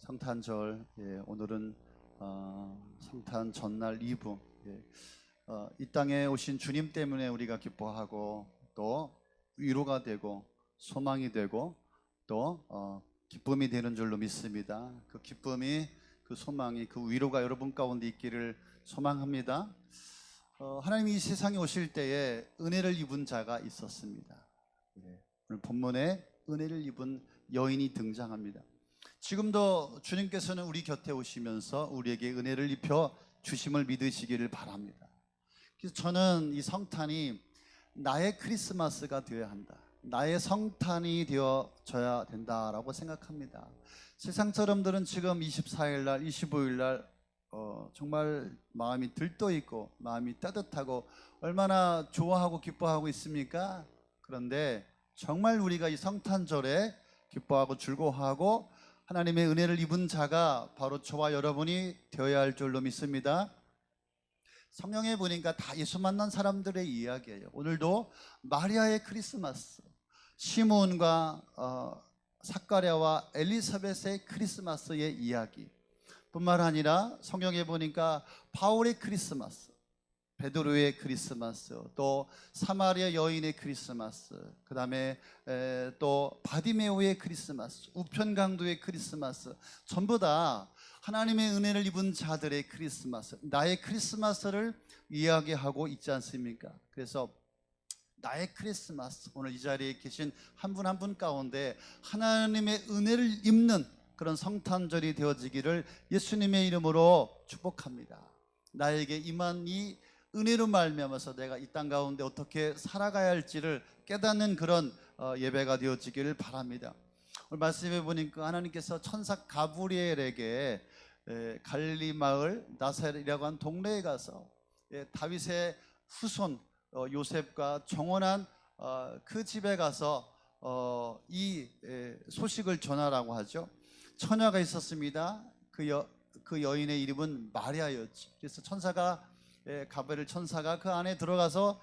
성탄절, 오늘은 성탄 전날 이브, 이 땅에 오신 주님 때문에 우리가 기뻐하고 또 위로가 되고 소망이 되고 또 기쁨이 되는 줄로 믿습니다. 그 기쁨이, 그 소망이, 그 위로가 여러분 가운데 있기를 소망합니다. 하나님이 이 세상에 오실 때에 은혜를 입은 자가 있었습니다. 오늘 본문에 은혜를 입은 여인이 등장합니다. 지금도 주님께서는 우리 곁에 오시면서 우리에게 은혜를 입혀 주심을 믿으시기를 바랍니다. 그래서 저는 이 성탄이 나의 크리스마스가 되어야 한다, 나의 성탄이 되어져야 된다라고 생각합니다. 세상 사람들은 지금 24일날 25일날 정말 마음이 들떠있고 마음이 따뜻하고 얼마나 좋아하고 기뻐하고 있습니까? 그런데 정말 우리가 이 성탄절에 기뻐하고 즐거워하고 하나님의 은혜를 입은 자가 바로 저와 여러분이 되어야 할 줄로 믿습니다. 성경에 보니까 다 예수 만난 사람들의 이야기예요. 오늘도 마리아의 크리스마스, 시므온과 사카랴와 엘리사벳의 크리스마스의 이야기 뿐만 아니라 성경에 보니까 바울의 크리스마스, 베드로의 크리스마스, 또 사마리아 여인의 크리스마스, 그 다음에 또 바디메오의 크리스마스, 우편강도의 크리스마스, 전부 다 하나님의 은혜를 입은 자들의 크리스마스, 나의 크리스마스를 이야기하고 있지 않습니까? 그래서 나의 크리스마스, 오늘 이 자리에 계신 한 분 한 분 가운데 하나님의 은혜를 입는 그런 성탄절이 되어지기를 예수님의 이름으로 축복합니다. 나에게 임한 이 은혜로 말미암아서 내가 이 땅 가운데 어떻게 살아가야 할지를 깨닫는 그런 예배가 되어지기를 바랍니다. 오늘 말씀해 보니까 하나님께서 천사 가브리엘에게 갈릴리 마을 나사렛이라고 한 동네에 가서 다윗의 후손 요셉과 정혼한 그 집에 가서 이 소식을 전하라고 하죠. 처녀가 있었습니다. 그 여인의 이름은 마리아였죠. 그래서 천사가 가브리엘 천사가 그 안에 들어가서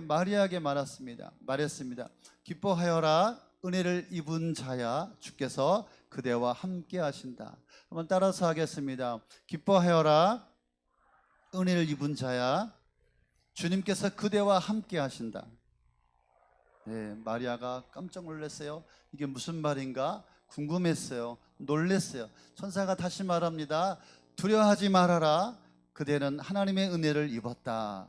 마리아에게 말했습니다. 기뻐하여라, 은혜를 입은 자야, 주께서 그대와 함께 하신다. 한번 따라서 하겠습니다. 기뻐하여라, 은혜를 입은 자야, 주님께서 그대와 함께 하신다. 마리아가 깜짝 놀랐어요. 이게 무슨 말인가 궁금했어요. 놀랐어요. 천사가 다시 말합니다. 두려워하지 말아라, 그대는 하나님의 은혜를 입었다.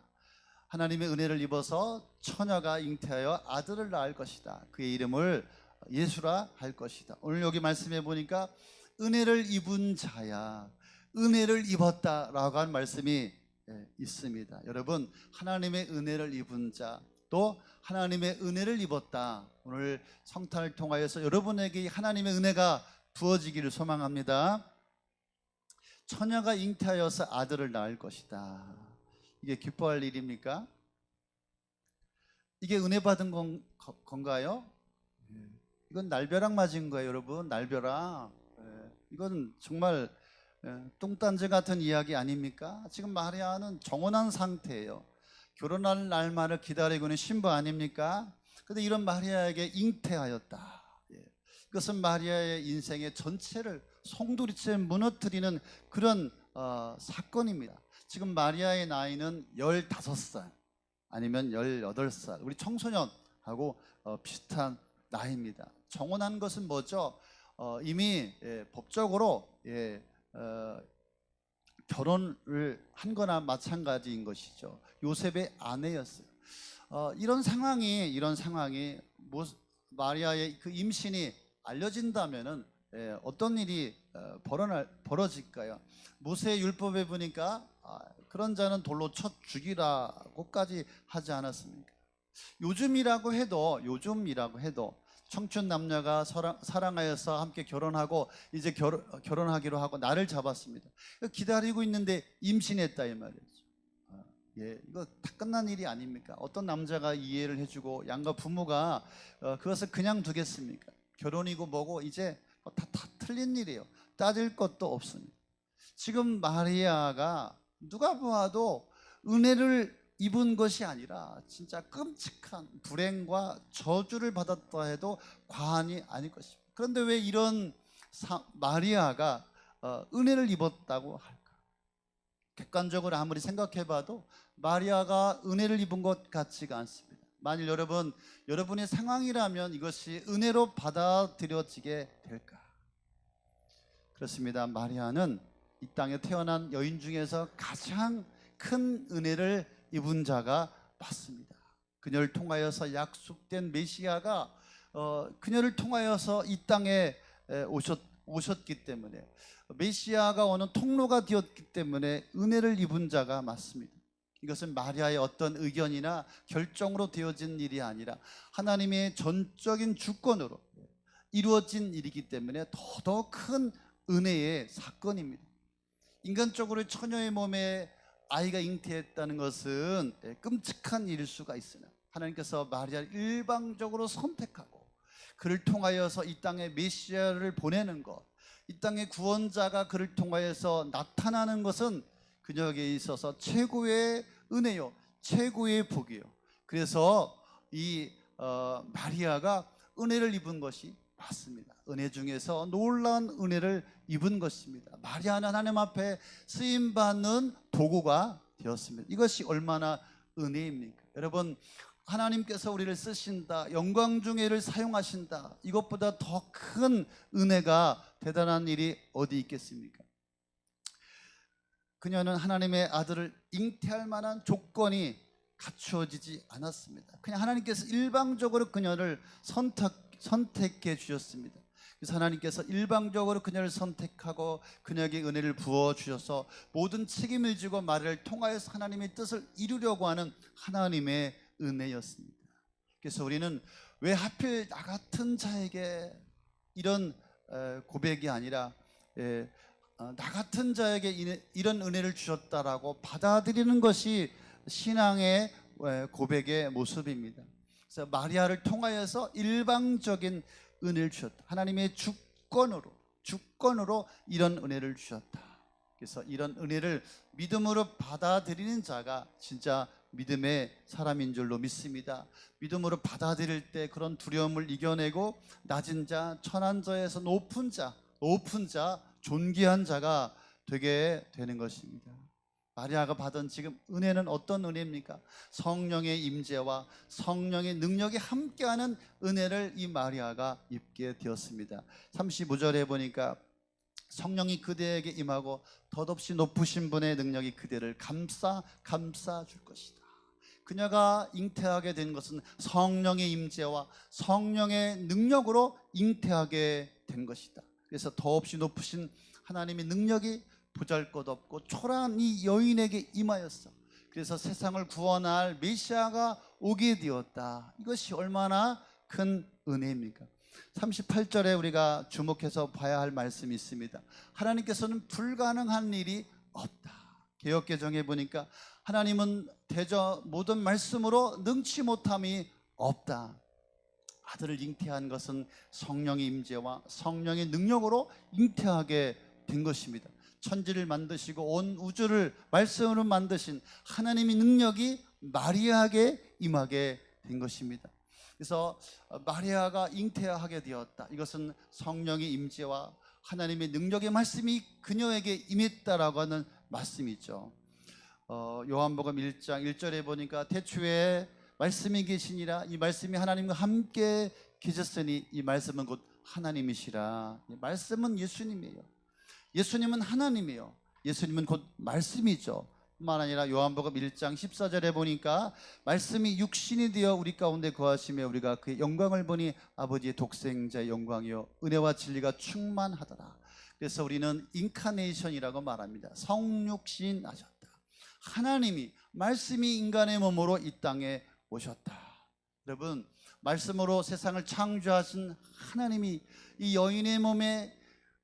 하나님의 은혜를 입어서 처녀가 잉태하여 아들을 낳을 것이다. 그의 이름을 예수라 할 것이다. 오늘 여기 말씀해 보니까 은혜를 입은 자야, 은혜를 입었다라고 한 말씀이 있습니다. 여러분, 하나님의 은혜를 입은 자, 또 하나님의 은혜를 입었다. 오늘 성탄을 통하여서 여러분에게 하나님의 은혜가 부어지기를 소망합니다. 처녀가 잉태하여서 아들을 낳을 것이다. 이게 기뻐할 일입니까? 이게 은혜 받은 건가요? 이건 날벼락 맞은 거예요, 여러분. 날벼락. 이건 정말 뚱딴지 같은 이야기 아닙니까? 지금 마리아는 정혼한 상태예요. 결혼할 날만을 기다리고 있는 신부 아닙니까? 그런데 이런 마리아에게 잉태하였다. 이것은 마리아의 인생의 전체를 송두리째 무너뜨리는 그런 사건입니다. 지금 마리아의 나이는 15살 아니면 18살, 우리 청소년하고 비슷한 나이입니다. 정혼한 것은 뭐죠? 이미 법적으로 결혼을 한 거나 마찬가지인 것이죠. 요셉의 아내였어요. 이런 상황이 마리아의 그 임신이 알려진다면은 어떤 일이 벌어질까요? 모세 율법에 보니까 그런 자는 돌로 쳐 죽이라고까지 하지 않았습니까? 요즘이라고 해도 청춘 남녀가 사랑하여서 함께 결혼하고 이제 결혼하기로 하고 날을 잡았습니다. 기다리고 있는데 임신했다 이 말이죠. 이거 다 끝난 일이 아닙니까? 어떤 남자가 이해를 해주고 양가 부모가 그것을 그냥 두겠습니까? 결혼이고 뭐고 이제 다 틀린 일이에요. 따질 것도 없습니다. 지금 마리아가 누가 보아도 은혜를 입은 것이 아니라 진짜 끔찍한 불행과 저주를 받았다 해도 과언이 아닐 것입니다. 그런데 왜 이런 마리아가 은혜를 입었다고 할까? 객관적으로 아무리 생각해봐도 마리아가 은혜를 입은 것 같지가 않습니다. 만일 여러분의 상황이라면 이것이 은혜로 받아들여지게 될까? 그렇습니다. 마리아는 이 땅에 태어난 여인 중에서 가장 큰 은혜를 입은 자가 맞습니다. 그녀를 통하여서 약속된 메시아가 그녀를 통하여서 이 땅에 오셨기 때문에, 메시아가 오는 통로가 되었기 때문에 은혜를 입은 자가 맞습니다. 이것은 마리아의 어떤 의견이나 결정으로 되어진 일이 아니라 하나님의 전적인 주권으로 이루어진 일이기 때문에 더더욱 큰 은혜의 사건입니다. 인간적으로 처녀의 몸에 아이가 잉태했다는 것은 끔찍한 일일 수가 있으나 하나님께서 마리아를 일방적으로 선택하고 그를 통하여서 이 땅에 메시아를 보내는 것, 이 땅의 구원자가 그를 통하여서 나타나는 것은 그녀에게 있어서 최고의 은혜요, 최고의 복이요. 그래서 이 마리아가 은혜를 입은 것이 맞습니다. 은혜 중에서 놀라운 은혜를 입은 것입니다. 마리아는 하나님 앞에 쓰임받는 도구가 되었습니다. 이것이 얼마나 은혜입니까? 여러분, 하나님께서 우리를 쓰신다, 영광 중에를 사용하신다, 이것보다 더 큰 은혜가, 대단한 일이 어디 있겠습니까? 그녀는 하나님의 아들을 잉태할 만한 조건이 갖추어지지 않았습니다. 그냥 하나님께서 일방적으로 그녀를 선택해 주셨습니다. 그래서 하나님께서 일방적으로 그녀를 선택하고 그녀에게 은혜를 부어 주셔서 모든 책임을 지고 마리아를 통하여서 하나님의 뜻을 이루려고 하는 하나님의 은혜였습니다. 그래서 우리는 왜 하필 나 같은 자에게 이런 고백이 아니라 나 같은 자에게 이런 은혜를 주셨다라고 받아들이는 것이 신앙의 고백의 모습입니다. 그래서 마리아를 통하여서 일방적인 은혜를 주셨다. 하나님의 주권으로 이런 은혜를 주셨다. 그래서 이런 은혜를 믿음으로 받아들이는 자가 진짜 믿음의 사람인 줄로 믿습니다. 믿음으로 받아들일 때 그런 두려움을 이겨내고 낮은 자, 천한 자에서 높은 자, 존귀한 자가 되게 되는 것입니다. 마리아가 받은 지금 은혜는 어떤 은혜입니까? 성령의 임재와 성령의 능력이 함께하는 은혜를 이 마리아가 입게 되었습니다. 35절에 보니까 성령이 그대에게 임하고 덧없이 높으신 분의 능력이 그대를 감싸 줄 것이다. 그녀가 잉태하게 된 것은 성령의 임재와 성령의 능력으로 잉태하게 된 것이다. 그래서 더없이 높으신 하나님의 능력이 보잘것없고 초라한 이 여인에게 임하였어. 그래서 세상을 구원할 메시아가 오게 되었다. 이것이 얼마나 큰 은혜입니까? 38절에 우리가 주목해서 봐야 할 말씀이 있습니다. 하나님께서는 불가능한 일이 없다. 개역개정에 보니까 하나님은 대저 모든 말씀으로 능치 못함이 없다. 아들을 잉태한 것은 성령의 임재와 성령의 능력으로 잉태하게 된 것입니다. 천지를 만드시고 온 우주를 말씀으로 만드신 하나님의 능력이 마리아에게 임하게 된 것입니다. 그래서 마리아가 잉태하게 되었다. 이것은 성령의 임재와 하나님의 능력의 말씀이 그녀에게 임했다라고 하는 말씀이죠. 요한복음 1장 1절에 보니까 태초에 말씀이 계시니라. 이 말씀이 하나님과 함께 계셨으니 이 말씀은 곧 하나님이시라. 이 말씀은 예수님이에요. 예수님은 하나님이에요. 예수님은 곧 말씀이죠. 뿐만 아니라 요한복음 1장 14절에 보니까 말씀이 육신이 되어 우리 가운데 거하시며 우리가 그의 영광을 보니 아버지의 독생자의 영광이요 은혜와 진리가 충만하더라. 그래서 우리는 인카네이션이라고 말합니다. 성육신 하셨다. 하나님이, 말씀이 인간의 몸으로 이 땅에 오셨다. 여러분, 말씀으로 세상을 창조하신 하나님이 이 여인의 몸에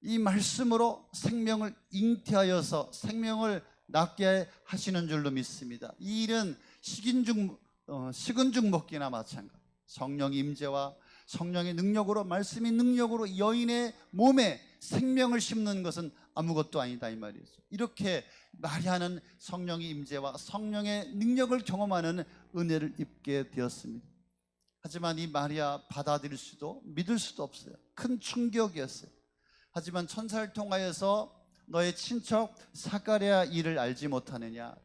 이 말씀으로 생명을 잉태하여서 생명을 낳게 하시는 줄로 믿습니다. 이 일은 식은 죽 먹기나 마찬가지. 성령의 임재와 성령의 능력으로, 말씀의 능력으로 여인의 몸에 생명을 심는 것은 아무것도 아니다, 이 말이죠. 이렇게 마리아는 성령의 임재와 성령의 능력을 경험하는 은혜를 입게 되었습니다. 하지만 이 마리아 받아들일 수도 믿을 수도 없어요. 큰 충격이었어요. 하지만 천사를 통하여서 너의 친척 사가랴 일을 알지 못하느냐?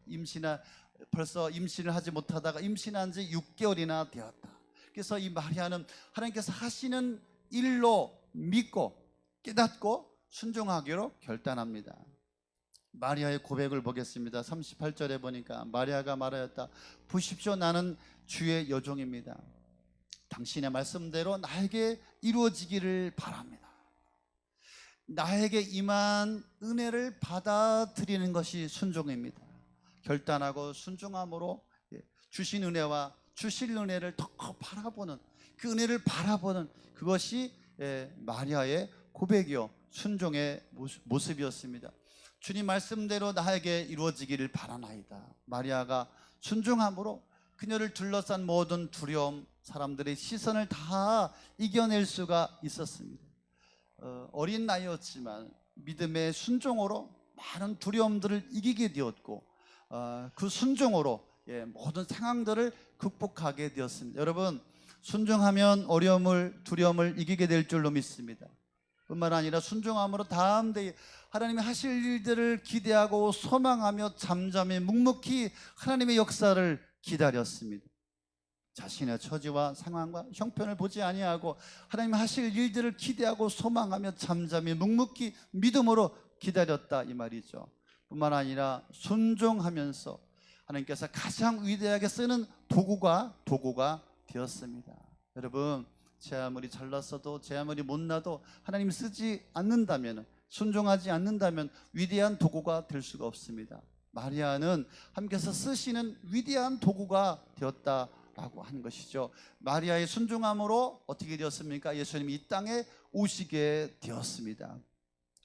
벌써 임신을 하지 못하다가 임신한 지 6개월이나 되었다. 그래서 이 마리아는 하나님께서 하시는 일로 믿고 깨닫고 순종하기로 결단합니다. 마리아의 고백을 보겠습니다. 38절에 보니까 마리아가 말하였다. 보십시오, 나는 주의 여종입니다. 당신의 말씀대로 나에게 이루어지기를 바랍니다. 나에게 임한 은혜를 받아들이는 것이 순종입니다. 결단하고 순종함으로 주신 은혜와 주실 은혜를 더 바라보는, 그 은혜를 바라보는 그것이 마리아의 고백이요 순종의 모습이었습니다. 주님 말씀대로 나에게 이루어지기를 바라나이다. 마리아가 순종함으로 그녀를 둘러싼 모든 두려움, 사람들의 시선을 다 이겨낼 수가 있었습니다. 어린 나이였지만 믿음의 순종으로 많은 두려움들을 이기게 되었고, 그 순종으로 모든 상황들을 극복하게 되었습니다. 여러분, 순종하면 어려움을, 두려움을 이기게 될 줄로 믿습니다. 뿐만 아니라 순종함으로 다음 대에 하나님이 하실 일들을 기대하고 소망하며 잠잠히 묵묵히 하나님의 역사를 기다렸습니다. 자신의 처지와 상황과 형편을 보지 아니하고 하나님 하실 일들을 기대하고 소망하며 잠잠히 묵묵히 믿음으로 기다렸다, 이 말이죠. 뿐만 아니라 순종하면서 하나님께서 가장 위대하게 쓰는 도구가 되었습니다. 여러분, 제 아무리 잘났어도 제 아무리 못나도 하나님 쓰지 않는다면, 순종하지 않는다면 위대한 도구가 될 수가 없습니다. 마리아는 하나님께서 쓰시는 위대한 도구가 되었다라고 하는 것이죠. 마리아의 순종함으로 어떻게 되었습니까? 예수님이 이 땅에 오시게 되었습니다.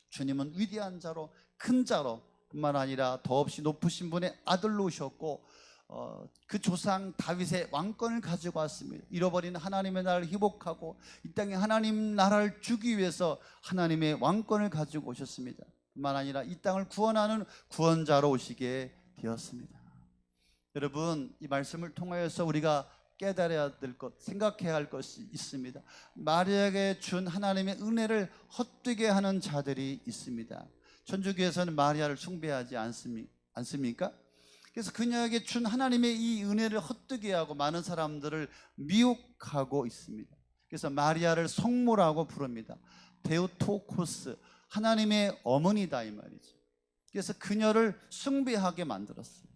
주님은 위대한 자로, 큰 자로 뿐만 아니라 더없이 높으신 분의 아들로 오셨고, 그 조상 다윗의 왕권을 가지고 왔습니다. 잃어버린 하나님의 나라를 회복하고 이 땅에 하나님 나라를 주기 위해서 하나님의 왕권을 가지고 오셨습니다. 뿐만 아니라 이 땅을 구원하는 구원자로 오시게 되었습니다. 여러분, 이 말씀을 통하여서 우리가 깨달아야 될 것, 생각해야 할 것이 있습니다. 마리아에게 준 하나님의 은혜를 헛되게 하는 자들이 있습니다. 천주교에서는 마리아를 숭배하지 않습니까? 그래서 그녀에게 준 하나님의 이 은혜를 헛되게 하고 많은 사람들을 미혹하고 있습니다. 그래서 마리아를 성모라고 부릅니다. 데오토코스, 하나님의 어머니다, 이 말이죠. 그래서 그녀를 숭배하게 만들었어요.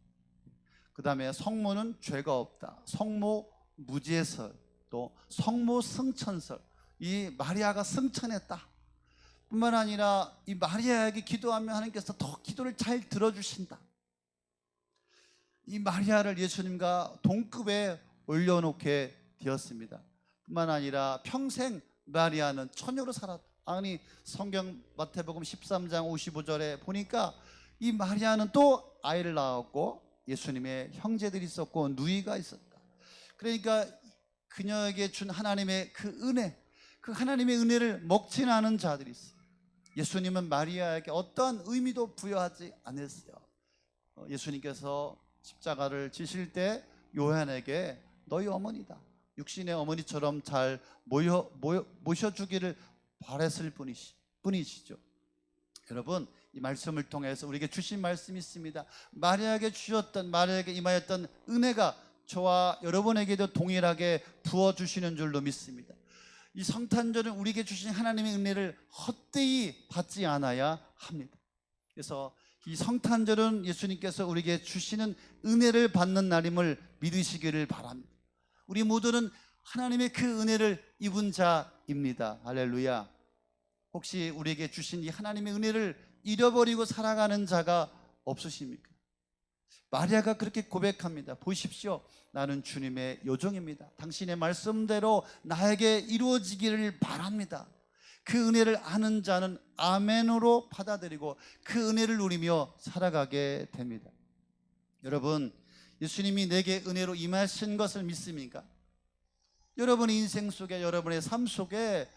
그 다음에 성모는 죄가 없다, 성모 무죄설, 또 성모 승천설, 이 마리아가 승천했다 뿐만 아니라 이 마리아에게 기도하면 하나님께서 더 기도를 잘 들어주신다. 이 마리아를 예수님과 동급에 올려놓게 되었습니다. 뿐만 아니라 평생 마리아는 처녀로 살았다. 아니, 성경 마태복음 13장 55절에 보니까 이 마리아는 또 아이를 낳았고 예수님의 형제들이 있었고 누이가 있었다. 그러니까 그녀에게 준 하나님의 그 은혜, 그 하나님의 은혜를 먹지 않은 자들이 있어요. 예수님은 마리아에게 어떠한 의미도 부여하지 않았어요. 예수님께서 십자가를 지실 때 요한에게 너희 어머니다, 육신의 어머니처럼 잘 모셔주기를 바랬을 뿐이시죠. 여러분, 이 말씀을 통해서 우리에게 주신 말씀이 있습니다. 마리아에게 주셨던, 마리아에게 임하였던 은혜가 저와 여러분에게도 동일하게 부어주시는 줄로 믿습니다. 이 성탄절은 우리에게 주신 하나님의 은혜를 헛되이 받지 않아야 합니다. 그래서 이 성탄절은 예수님께서 우리에게 주시는 은혜를 받는 날임을 믿으시기를 바랍니다. 우리 모두는 하나님의 그 은혜를 입은 자입니다. 할렐루야. 혹시 우리에게 주신 이 하나님의 은혜를 잃어버리고 살아가는 자가 없으십니까? 마리아가 그렇게 고백합니다. 보십시오, 나는 주님의 여종입니다. 당신의 말씀대로 나에게 이루어지기를 바랍니다. 그 은혜를 아는 자는 아멘으로 받아들이고 그 은혜를 누리며 살아가게 됩니다. 여러분, 예수님이 내게 은혜로 임하신 것을 믿습니까? 여러분의 인생 속에, 여러분의 삶 속에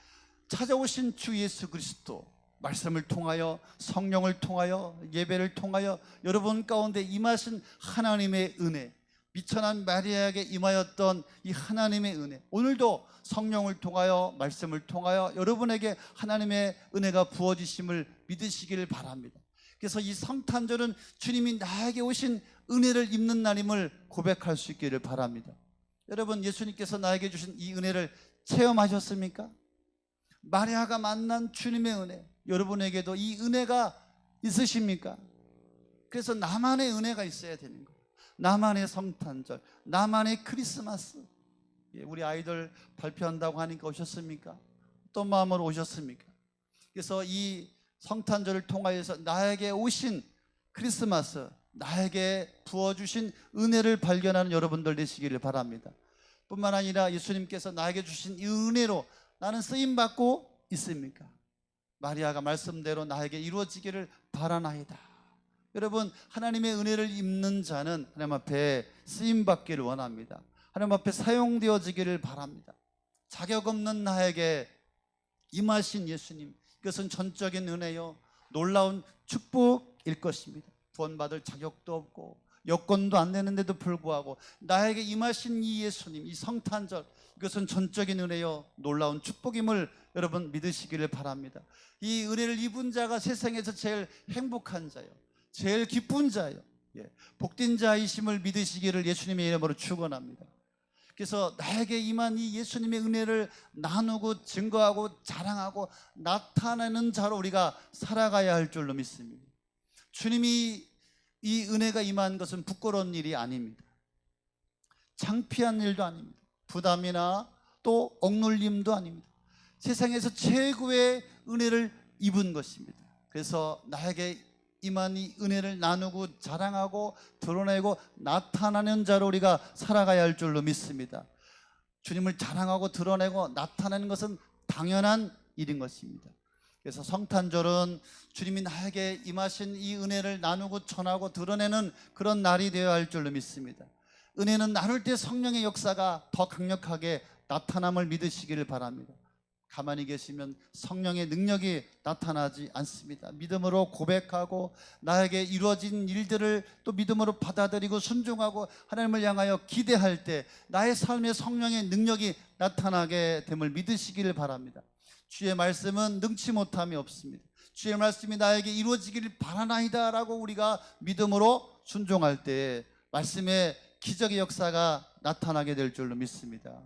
찾아오신 주 예수 그리스도 말씀을 통하여, 성령을 통하여, 예배를 통하여 여러분 가운데 임하신 하나님의 은혜, 미천한 마리아에게 임하였던 이 하나님의 은혜, 오늘도 성령을 통하여, 말씀을 통하여 여러분에게 하나님의 은혜가 부어지심을 믿으시기를 바랍니다. 그래서 이 성탄절은 주님이 나에게 오신 은혜를 입는 날임을 고백할 수 있기를 바랍니다. 여러분, 예수님께서 나에게 주신 이 은혜를 체험하셨습니까? 마리아가 만난 주님의 은혜, 여러분에게도 이 은혜가 있으십니까? 그래서 나만의 은혜가 있어야 되는 거예요. 나만의 성탄절, 나만의 크리스마스. 우리 아이들 발표한다고 하니까 오셨습니까? 어떤 마음으로 오셨습니까? 그래서 이 성탄절을 통하여서 나에게 오신 크리스마스, 나에게 부어주신 은혜를 발견하는 여러분들 되시기를 바랍니다. 뿐만 아니라 예수님께서 나에게 주신 이 은혜로 나는 쓰임받고 있습니까? 마리아가 말씀대로 나에게 이루어지기를 바라나이다. 여러분, 하나님의 은혜를 입는 자는 하나님 앞에 쓰임받기를 원합니다. 하나님 앞에 사용되어지기를 바랍니다. 자격 없는 나에게 임하신 예수님, 이것은 전적인 은혜요, 놀라운 축복일 것입니다. 구원받을 자격도 없고 여건도 안 되는데도 불구하고 나에게 임하신 이 예수님, 이 성탄절, 이것은 전적인 은혜요, 놀라운 축복임을 여러분 믿으시기를 바랍니다. 이 은혜를 입은 자가 세상에서 제일 행복한 자요, 제일 기쁜 자요, 복된 자이심을 믿으시기를 예수님의 이름으로 축원합니다. 그래서 나에게 임한 이 예수님의 은혜를 나누고 증거하고 자랑하고 나타내는 자로 우리가 살아가야 할 줄로 믿습니다. 주님이 이 은혜가 임한 것은 부끄러운 일이 아닙니다. 창피한 일도 아닙니다. 부담이나 또 억눌림도 아닙니다. 세상에서 최고의 은혜를 입은 것입니다. 그래서 나에게 임한 이 은혜를 나누고 자랑하고 드러내고 나타나는 자로 우리가 살아가야 할 줄로 믿습니다. 주님을 자랑하고 드러내고 나타내는 것은 당연한 일인 것입니다. 그래서 성탄절은 주님이 나에게 임하신 이 은혜를 나누고 전하고 드러내는 그런 날이 되어야 할 줄로 믿습니다. 은혜는 나눌 때 성령의 역사가 더 강력하게 나타남을 믿으시기를 바랍니다. 가만히 계시면 성령의 능력이 나타나지 않습니다. 믿음으로 고백하고 나에게 이루어진 일들을 또 믿음으로 받아들이고 순종하고 하나님을 향하여 기대할 때 나의 삶에 성령의 능력이 나타나게 됨을 믿으시기를 바랍니다. 주의 말씀은 능치 못함이 없습니다. 주의 말씀이 나에게 이루어지기를 바라나이다 라고 우리가 믿음으로 순종할 때 말씀의 기적의 역사가 나타나게 될 줄로 믿습니다.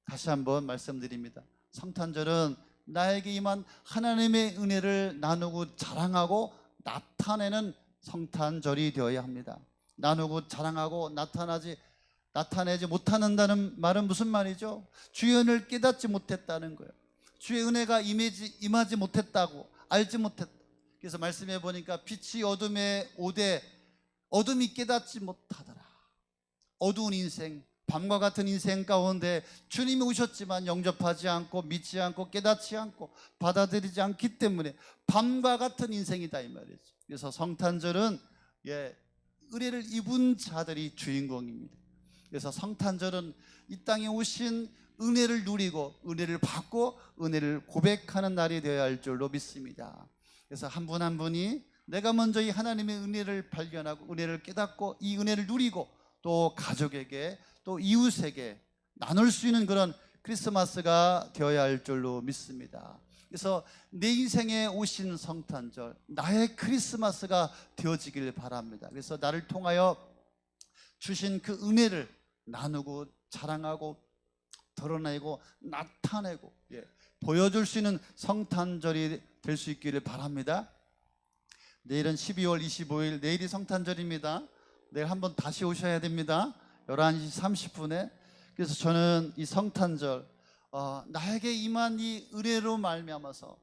다시 한번 말씀드립니다. 성탄절은 나에게 임한 하나님의 은혜를 나누고 자랑하고 나타내는 성탄절이 되어야 합니다. 나누고 자랑하고 나타내지 못한다는 말은 무슨 말이죠? 주의 은혜를 깨닫지 못했다는 거예요. 주의 은혜가 임하지 못했다고, 알지 못했다. 그래서 말씀해 보니까 빛이 어둠에 오되 어둠이 깨닫지 못하더라. 어두운 인생, 밤과 같은 인생 가운데 주님이 오셨지만 영접하지 않고 믿지 않고 깨닫지 않고 받아들이지 않기 때문에 밤과 같은 인생이다 이 말이죠. 그래서 성탄절은 은혜를 입은 자들이 주인공입니다. 그래서 성탄절은 이 땅에 오신 은혜를 누리고 은혜를 받고 은혜를 고백하는 날이 되어야 할 줄로 믿습니다. 그래서 한 분 한 분이 내가 먼저 이 하나님의 은혜를 발견하고 은혜를 깨닫고 이 은혜를 누리고 또 가족에게 또 이웃에게 나눌 수 있는 그런 크리스마스가 되어야 할 줄로 믿습니다. 그래서 내 인생에 오신 성탄절, 나의 크리스마스가 되어지길 바랍니다. 그래서 나를 통하여 주신 그 은혜를 나누고 자랑하고 드러내고 나타내고 보여줄 수 있는 성탄절이 될 수 있기를 바랍니다. 내일은 12월 25일 내일이 성탄절입니다. 내일 한번 다시 오셔야 됩니다. 11시 30분에. 그래서 저는 이 성탄절 나에게 임한 이 은혜로 말미암아서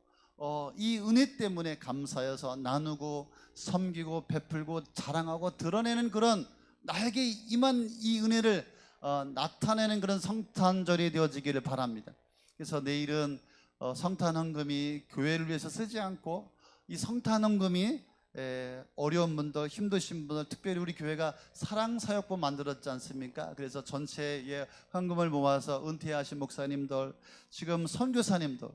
이 은혜 때문에 감사해서 나누고 섬기고 베풀고 자랑하고 드러내는 그런 나에게 임한 이 은혜를 나타내는 그런 성탄절이 되어지기를 바랍니다. 그래서 내일은 성탄헌금이 교회를 위해서 쓰지 않고 이 성탄헌금이 어려운 분들, 힘드신 분들, 특별히 우리 교회가 사랑사역부 만들었지 않습니까? 그래서 전체의 헌금을 모아서 은퇴하신 목사님들, 지금 선교사님들,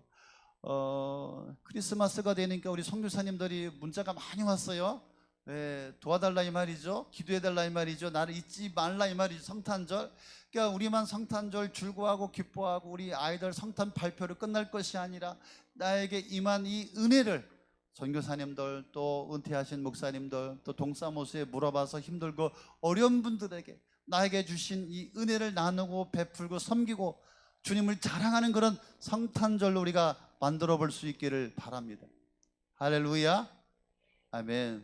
크리스마스가 되니까 우리 선교사님들이 문자가 많이 왔어요. 도와달라 이 말이죠. 기도해달라 이 말이죠. 나를 잊지 말라 이 말이죠. 성탄절. 그러니까 우리만 성탄절 즐거워하고 기뻐하고 우리 아이들 성탄 발표를 끝날 것이 아니라 나에게 임한 이 은혜를 전교사님들, 또 은퇴하신 목사님들, 또 동사무소에 물어봐서 힘들고 어려운 분들에게 나에게 주신 이 은혜를 나누고 베풀고 섬기고 주님을 자랑하는 그런 성탄절로 우리가 만들어 볼 수 있기를 바랍니다. 할렐루야. 아멘.